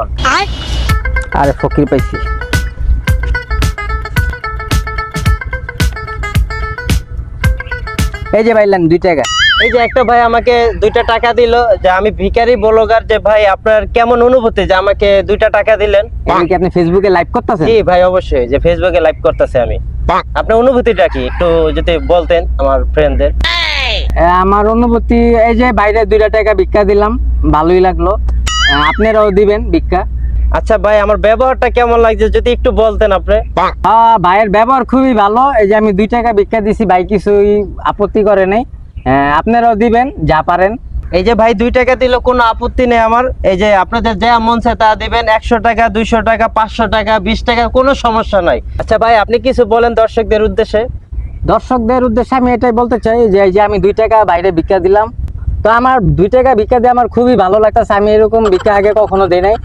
বল। আরে ফকির পাইছি। এই যে ভাইলাম 2 টাকা। এই যে একটা ভাই আমাকে 2টা টাকা দিল, যে আমি ভিখারি ব্লগার, যে ভাই আপনার কেমন অনুভূতি যে আমাকে 2টা টাকা দিলেন? এই কি আপনি ফেসবুকে লাইভ করতেছেন? জি ভাই, অবশ্যই, যে ফেসবুকে লাইভ করতেছে আমি। আপনার অনুভূতিটা কি একটু যদি বলতেন আমার ফ্রেন্ডদের। আমার অনুভূতি এই যে বাইরে 2 টাকা ভিক্ষা দিলাম, ভালোই লাগলো। আপনারাও দিবেন ভিক্ষা। আচ্ছা ভাই, আমার ব্যবহারটা কেমন লাগছে যদি একটু বলতেন আপনি। ভাইয়ের ব্যবহার খুবই ভালো। এই যে আমি 2 টাকা ভিক্ষা দিছি, ভাই কিছুই আপত্তি করে নাই। আপনারাও দিবেন যা পারেন। এই যে ভাই 2 টাকা দিল, কোনো আপত্তি নেই আমার। এই যে আপনাদের যা মন চায় তা দিবেন, 100 টাকা, 200 টাকা, 500 টাকা, 20 টাকা, কোনো সমস্যা নাই। আচ্ছা ভাই, আপনি কিছু বলেন দর্শকদের উদ্দেশ্যে। দর্শকদের উদ্দেশ্যে আমি এটাই বলতে চাই যে এই যে আমি 2 টাকা বাইরে ভিক্ষা দিলাম, তো আমার 2 টাকা ভিক্ষা দিয়ে আমার খুবই ভালো লাগতেছে। আমি এরকম ভিক্ষা আগে কখনো দেই নাই।